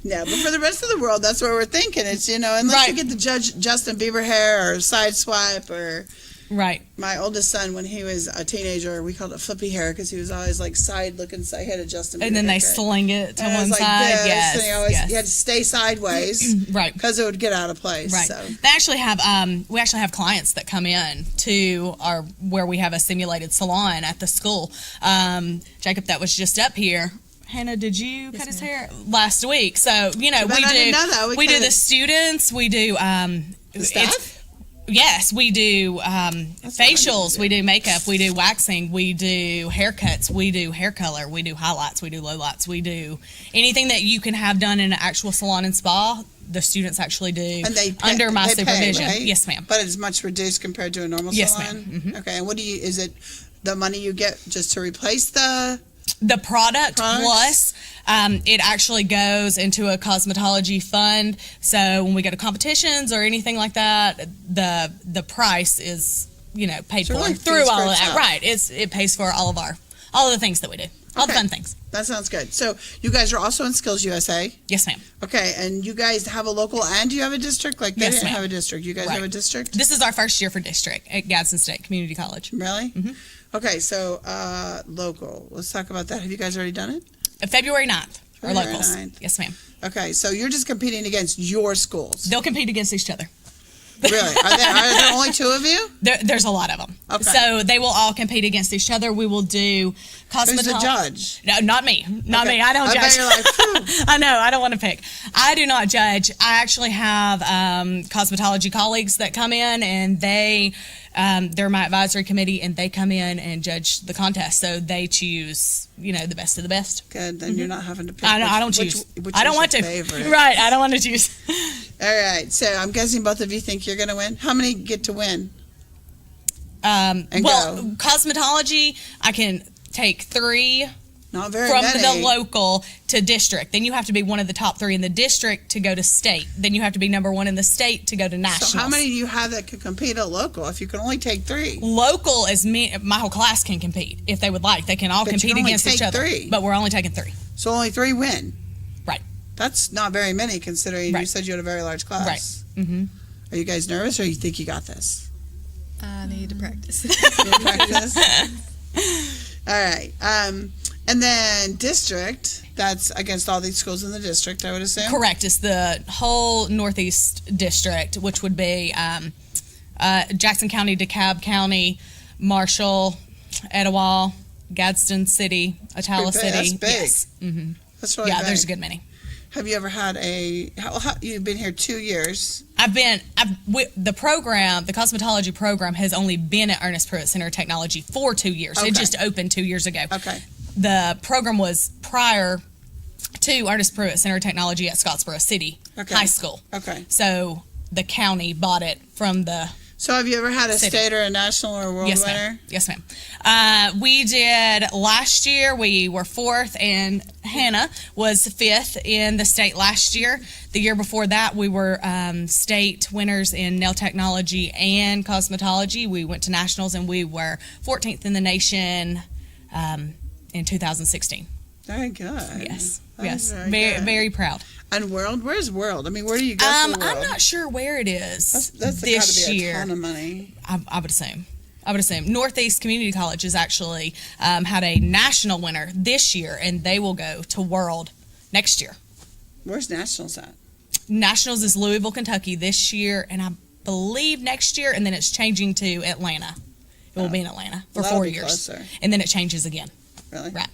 no. No, but for the rest of the world, that's what we're thinking. It's, unless you get the Justin Bieber hair or side swipe or... Right. My oldest son, when he was a teenager, we called it flippy hair because he was always like side looking. He had a Justin Bieber And then they haircut. sling it to And it one was like side. this, Yes. and he always yes. he had to stay sideways, Right. Because it would get out of place. Right. So. They actually have we actually have clients that come in to our where we have a simulated salon at the school. Jacob, that was just up here. Hannah, did you cut his hair last week? So But we I didn't know that. we do kinda- the students. We do staff? Yes, we do facials, we do makeup, we do waxing, we do haircuts, we do hair color, we do highlights, we do lowlights, we do anything that you can have done in an actual salon and spa. The students actually do And they pay, under my they pay, supervision. right? Yes, ma'am. But it's much reduced compared to a normal Yes, salon. ma'am. Mhm. Okay. And is it the money you get just to replace the product products? plus it actually goes into a cosmetology fund, so when we go to competitions or anything like that, the price is paid So it for really through pays all for of that. itself. Right, it pays for all of the things that we do, all the Okay. fun things. That sounds good. So you guys are also in Skills USA. Yes, ma'am. Okay, and you guys have a local and do you have a district? Like they Yes, didn't ma'am. have a district. You guys Right. have a district? This is our first year for district at Gadsden State Community College. Really? Mhm. Okay, so local. Let's talk about that. Have you guys already done it? February 9th, our February locals. 9th. Yes, ma'am. Okay, so you're just competing against your schools. They'll compete against each other. Really? Are there only two of you? There's a lot of them. Okay. So they will all compete against each other. We will do cosmetology. Who's the judge? No, not me. Not Okay. me. I don't I bet judge. you're like, phew. I know. I don't want to pick. I do not judge. I actually have cosmetology colleagues that come in, and they're my advisory committee, and they come in and judge the contest. So they choose, the best of the best. Good. Then you're not having to pick. I don't choose. Which I don't is want your to. favorite. Right. I don't want to choose. All right. So I'm guessing both of you think you're going to win. How many get to win? Well, go. cosmetology, I can take 3 Not very from many. the local to district. Then you have to be one of the top 3 in the district to go to state. Then you have to be number 1 in the state to go to nationals. So how many do you have that could compete at local if you can only take 3? Local is me. My whole class can compete if they would like. They can all But you compete can only against each take other. 3. But we're only taking 3. So only 3 win. Right. That's not very many considering you Right. said you had a very large class. Right. Mm-hmm. Are you guys nervous or you think you got this? I need to practice. You'll practice? All right. And then district, that's against all these schools in the district, I would assume? Correct. It's the whole Northeast District, which would be Jackson County, DeKalb County, Marshall, Etowah, Gadsden City, Atala Pretty big. City. That's big. Yes. Mm-hmm. That's really Yeah, big. there's a good many. Have you ever had you've been here 2 years. The program, the cosmetology program has only been at Ernest Pruitt Center of Technology for 2 years. Okay. It just opened 2 years ago. Okay. The program was prior to Ernest Pruitt Center of Technology at Scottsboro City High School. Okay. So the county bought it from the So have you ever had a City. state or a national or a world Yes, winner? ma'am. Yes, ma'am. We did last year. We were 4th, and Hannah was 5th in the state last year. The year before that, we were state winners in nail technology and cosmetology. We went to nationals, and we were 14th in the nation in 2016. Very good. Yes, That yes, is very very, good. very proud. And world? Where's world? I mean, where do you go for world? I'm not sure where it is That's this gotta be year. a ton of money. I would assume. Northeast Community College has actually had a national winner this year, and they will go to World next year. Where's nationals at? Nationals is Louisville, Kentucky this year, and I believe next year, and then it's changing to Atlanta. It will be in Atlanta for That'll 4 be years. closer. And then it changes again. Really? Right.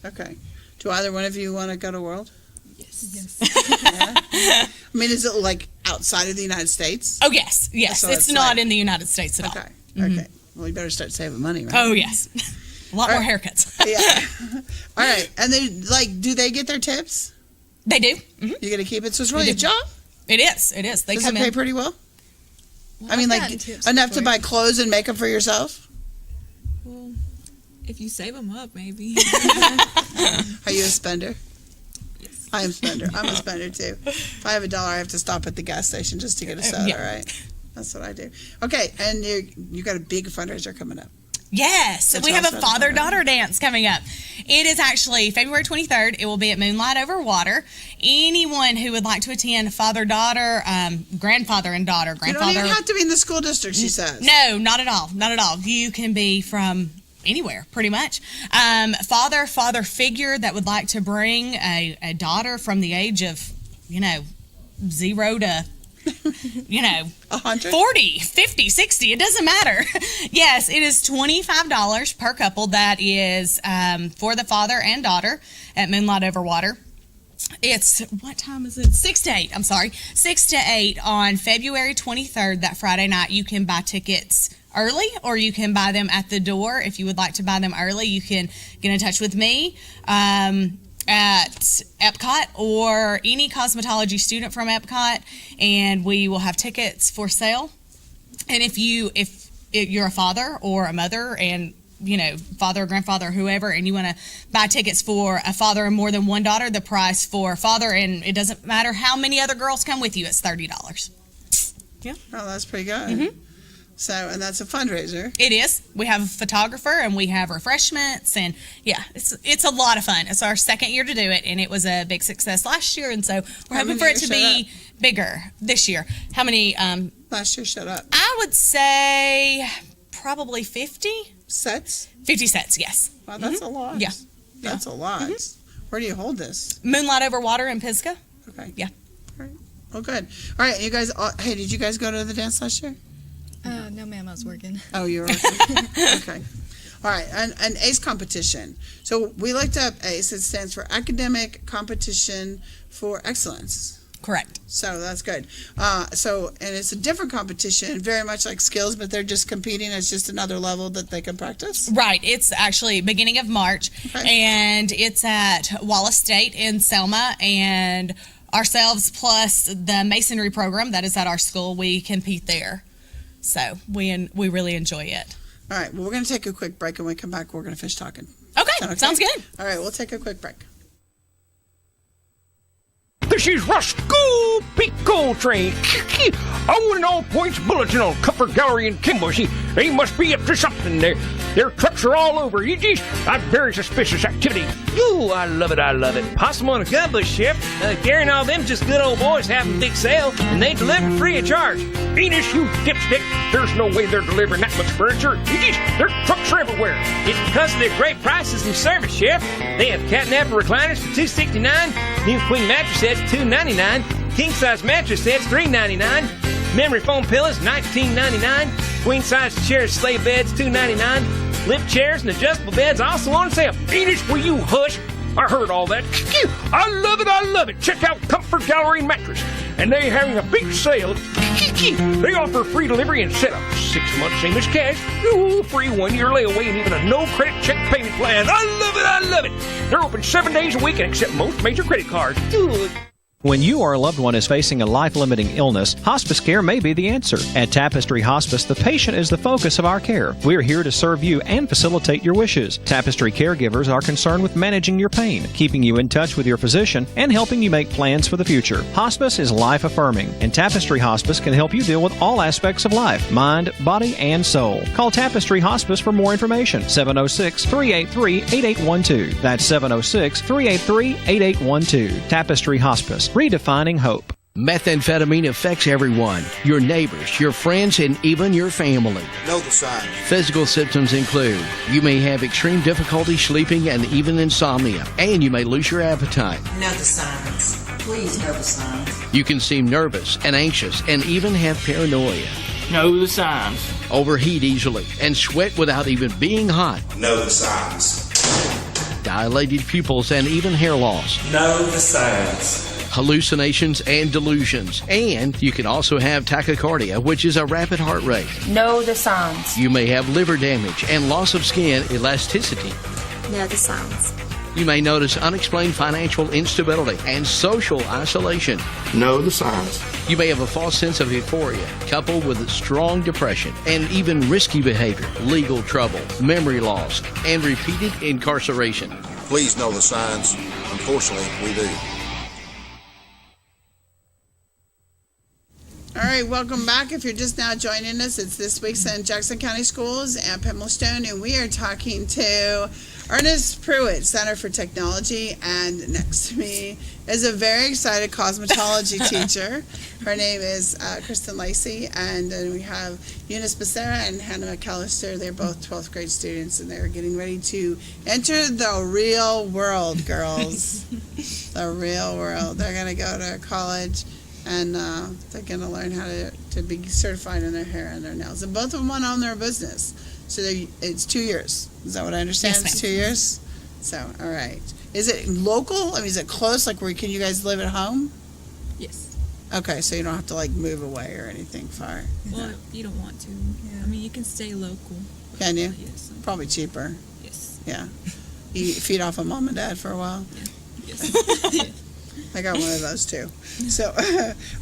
Okay. Do either one of you want to go to world? Yes. Yeah. I mean, is it like outside of the United States? Oh, yes. Yes. That's what It's it's not like. in the United States at all. Okay. Okay. Well, you better start saving money, right? Oh, yes. A lot All more right. haircuts. Yeah. All right. And then, do they get their tips? They do. Mm-hmm. You're going to keep it? So it's really They a do. job? It is. It is. They Does come it pay in. pretty well? Well, I mean, I've like, gotten tips enough to before. buy clothes and makeup for yourself? Well, if you save them up, maybe. Are you a spender? Yes. I am a spender. I'm a spender too. If I have $1, I have to stop at the gas station just to get a soda, Yeah. right? That's what I do. Okay, and you got a big fundraiser coming up. Yes, So we tell have us a about the father-daughter dance coming up. It is actually February 23rd. It will be at Moonlight Over Water. Anyone who would like to attend father-daughter, grandfather and daughter, You grandfather. don't even have to be in the school district, she says. No, not at all. Not at all. You can be from anywhere, pretty much. Father figure that would like to bring a daughter from the age of, 0 to 100? 40, 50, 60, it doesn't matter. Yes, it is $25 per couple. That is for the father and daughter at Moonlight Over Water. It's, what time is it? 6 to 8, I'm sorry. 6 to 8 on February 23rd, that Friday night. You can buy tickets early, or you can buy them at the door. If you would like to buy them early, you can get in touch with me at Epcot or any cosmetology student from Epcot, and we will have tickets for sale. And if you're a father or a mother and father or grandfather or whoever, and you want to buy tickets for a father and more than one daughter, the price for father, and it doesn't matter how many other girls come with you, it's $30. Yeah. Oh, that's pretty good. Mm-hmm. So, and that's a fundraiser. It is. We have a photographer and we have refreshments, and yeah, it's a lot of fun. It's our second year to do it, and it was a big success last year, and so we're How hoping many for it to showed be bigger this year. How many? Last year showed up. I would say probably 50 Sets? 50 sets. Yes. Wow, that's a lot. Yeah. That's a lot. Where do you hold this? Moonlight Over Water in Pisgah. Okay. Yeah. All right. Oh, good. All right, you guys. Hey, did you guys go to the dance last year? No, ma'am, I was working. Oh, you were working. Okay. All right, and ACE competition. So we looked up ACE. It stands for Academic Competition for Excellence. Correct. So that's good. And it's a different competition, very much like skills, but they're just competing. It's just another level that they can practice. Right. It's actually beginning of March, and it's at Wallace State in Selma, and ourselves plus the masonry program that is at our school, we compete there. So we really enjoy it. All right. Well, we're going to take a quick break, and when we come back, we're going to finish talking. Okay. Sounds good. All right. We'll take a quick break. This is Roscoe Pico Train. I want an all-points bulletin on Comfort Gallery in Kimball. See, they must be up to something. Their trucks are all over. I'm very suspicious activity. Ooh, I love it, I love it. Possum on a gunbush, Sheriff. Gary and all them just good old boys having a big sale, and they deliver free of charge. Enos, you dipstick. There's no way they're delivering that much furniture. Their trucks are everywhere. It's because of their great prices and service, Sheriff. They have catnap recliners for $269, new queen mattress sets $299, king-size mattress sets $399, memory foam pillows $19.99, queen-size chairs, sleigh beds $299, lift chairs and adjustable beds also on sale. Enos, will you hush? I heard all that. I love it, I love it. Check out Comfort Gallery Mattress. And they're having a big sale. They offer free delivery and setup. 6 months same as cash. Ooh, free 1 year layaway and even a no credit check payment plan. I love it, I love it. They're open 7 days a week and accept most major credit cards. Ooh. When you or a loved one is facing a life-limiting illness, hospice care may be the answer. At Tapestry Hospice, the patient is the focus of our care. We are here to serve you and facilitate your wishes. Tapestry caregivers are concerned with managing your pain, keeping you in touch with your physician, and helping you make plans for the future. Hospice is life-affirming, and Tapestry Hospice can help you deal with all aspects of life, mind, body, and soul. Call Tapestry Hospice for more information. 706-383-8812. That's 706-383-8812. Tapestry Hospice. Redefining hope. Methamphetamine affects everyone, your neighbors, your friends, and even your family. Know the signs. Physical symptoms include you may have extreme difficulty sleeping and even insomnia, and you may lose your appetite. Know the signs. Please know the signs. You can seem nervous and anxious and even have paranoia. Know the signs. Overheat easily and sweat without even being hot. Know the signs. Dilated pupils and even hair loss. Know the signs. Hallucinations and delusions. And you can also have tachycardia, which is a rapid heart rate. Know the signs. You may have liver damage and loss of skin elasticity. Know the signs. You may notice unexplained financial instability and social isolation. Know the signs. You may have a false sense of euphoria, coupled with strong depression and even risky behavior, legal trouble, memory loss, and repeated incarceration. Please know the signs. Unfortunately, we do. All right, welcome back. If you're just now joining us, it's This Week's in Jackson County Schools and Pamela Stone, and we are talking to Ernest Pruitt, Center for Technology, and next to me is a very excited cosmetology teacher. Her name is Kristen Lacey, and then we have Eunice Becerra and Hannah McAllister. They're both 12th grade students, and they're getting ready to enter the real world, girls. The real world. They're going to go to college, and they're going to learn how to be certified in their hair and their nails. And both of them want to own their business. So it's 2 years. Is that what I understand? Yes, it's 2 years? So, all right. Is it local? I mean, is it close? Like, can you guys live at home? Yes. Okay, so you don't have to, like, move away or anything far. Well, you don't want to. Yeah. I mean, you can stay local. Can you? Yes. Probably cheaper. Yes. Yeah. You feed off of mom and dad for a while? Yeah. Yes. I got one of those, too. So,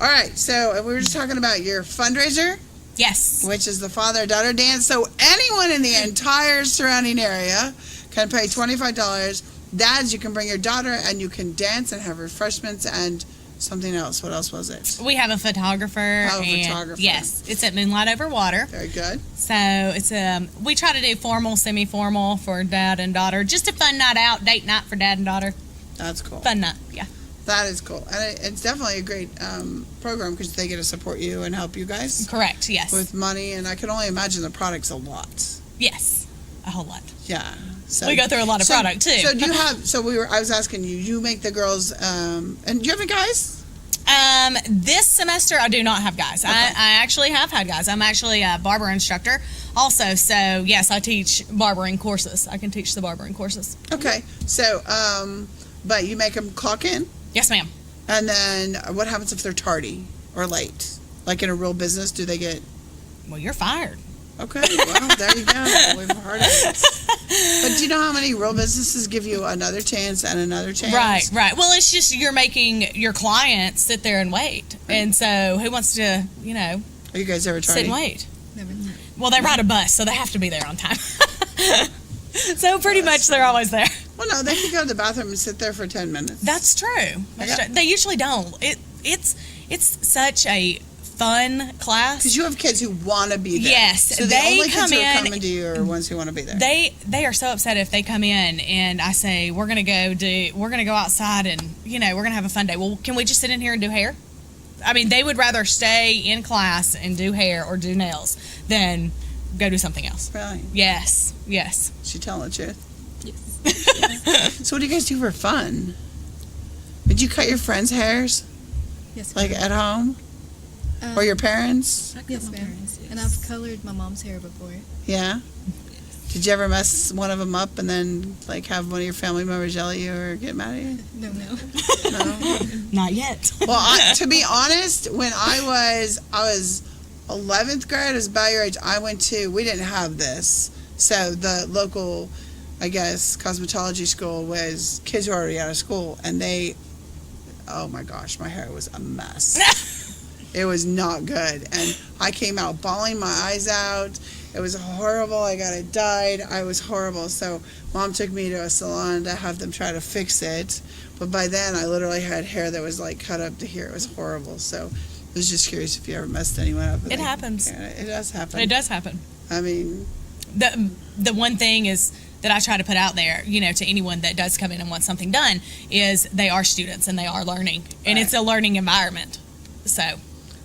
all right. So, we were just talking about your fundraiser. Yes. Which is the father-daughter dance. So anyone in the entire surrounding area can pay $25. Dads, you can bring your daughter and you can dance and have refreshments and something else. What else was it? We have a photographer. Oh, a photographer. Yes. It's at Moonlight Over Water. Very good. So it's we try to do formal, semi-formal for dad and daughter. Just a fun night out, date night for dad and daughter. That's cool. Fun night, yeah. That is cool. And it's definitely a great program because they get to support you and help you guys. Correct, yes. With money, and I can only imagine the product's a lot. Yes, a whole lot. Yeah. So, we go through a lot of product, too. So do you have, I was asking you, you make the girls, and do you have any guys? This semester I do not have guys. I actually have had guys. I'm actually a barber instructor also. So yes, I teach barbering courses. I can teach the barbering courses. Okay. So, but you make them clock in? Yes, ma'am. And then what happens if they're tardy or late? Like in a real business, do they get... Well, you're fired. Okay, well, there you go. We've heard of it. But do you know how many real businesses give you another chance and another chance? Right. Well, it's just you're making your clients sit there and wait. And so who wants to, Are you guys ever tardy? sit and wait? Never. Well, they ride a bus, so they have to be there on time. So pretty much they're always there. Well, no, they can go to the bathroom and sit there for 10 minutes. That's true. They usually don't. It's such a fun class. Because you have kids who want to be there. Yes, so the they only come kids who are in. coming to you are ones who want to be there. They are so upset if they come in and I say we're gonna go outside and we're gonna have a fun day. Well, can we just sit in here and do hair? I mean, they would rather stay in class and do hair or do nails than go do something else. Really? Yes. She telling the truth? Yes. So what do you guys do for fun? Did you cut your friends' hairs? Yes. Like at home? Or your parents? Yes, ma'am. And I've colored my mom's hair before. Yeah? Did you ever mess one of them up and then like have one of your family members yell at you or get mad at you? No. No? Not yet. Well, to be honest, when I was 11th grade, is about your age, we didn't have this. So the local, I guess, cosmetology school was kids who were already out of school, and oh my gosh, my hair was a mess. It was not good. And I came out bawling my eyes out. It was horrible. I got it dyed. I was horrible. So Mom took me to a salon to have them try to fix it. But by then, I literally had hair that was like cut up to here. It was horrible. So I was just curious if you ever messed anyone up. It happens. Yeah, it does happen. It does happen. I mean, the one thing is that I try to put out there, to anyone that does come in and want something done, is they are students and they are learning, and it's a learning environment. So,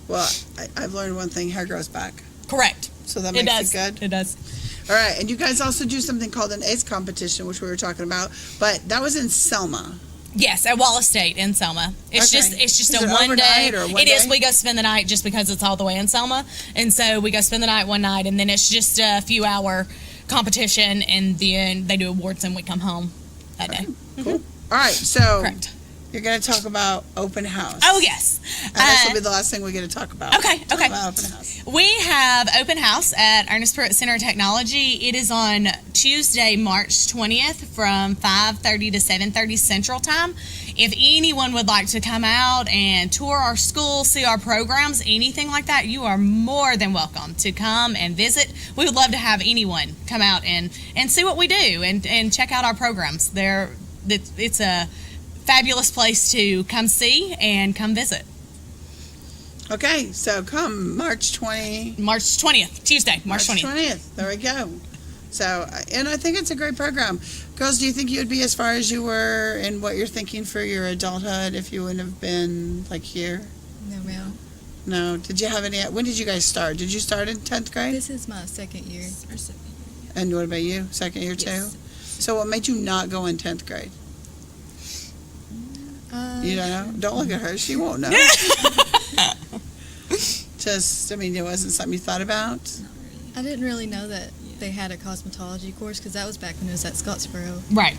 well, I've learned one thing: hair grows back. Correct. So that makes it good. It does. All right, and you guys also do something called an ACE competition, which we were talking about, but that was in Selma. Yes, at Wallace State in Selma. It's just Is a it one day. overnight or one It is. day? We go spend the night just because it's all the way in Selma, and so we go spend the night one night, and then it's just a few hour competition, and then they do awards, and we come home that day. Cool. All right, so Correct. You're going to talk about open house. Oh yes, And this will be the last thing we get to talk about. Okay. Talk about open house. We have open house at Ernest Pruitt Center of Technology. It is on Tuesday, March 20th from 5:30 to 7:30 Central Time. If anyone would like to come out and tour our school, see our programs, anything like that, you are more than welcome to come and visit. We would love to have anyone come out and see what we do and check out our programs. It's a fabulous place to come see and come visit. Okay, so come March 20th, Tuesday, March 20th. There we go. So, and I think it's a great program. Girls, do you think you would be as far as you were in what you're thinking for your adulthood if you wouldn't have been like here? No, ma'am. No. Did you have any? When did you guys start? Did you start in 10th grade? This is my second year. Our second year. And what about you? Second year too? Yes. So what made you not go in 10th grade? You don't know? Don't look at her. She won't know. Just, it wasn't something you thought about? I didn't really know that they had a cosmetology course because that was back when it was at Scottsboro. Right.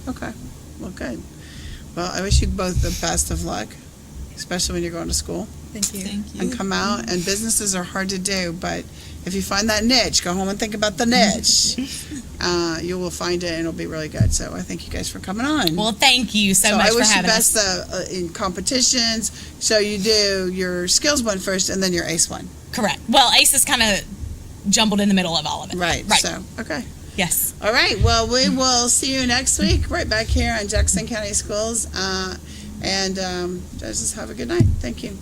Okay. Well, good. Well, I wish you both the best of luck, especially when you're going to school. Thank you. Thank you. And come out, and businesses are hard to do, but if you find that niche, go home and think about the niche. You will find it, and it'll be really good. So I thank you guys for coming on. Well, thank you so much for having us. I wish you best in competitions. So you do your skills one first, and then your ACE one. Correct. Well, ACE is kind of jumbled in the middle of all of it. Right. So, okay. Yes. All right. Well, we will see you next week right back here on Jackson County Schools. And just have a good night. Thank you.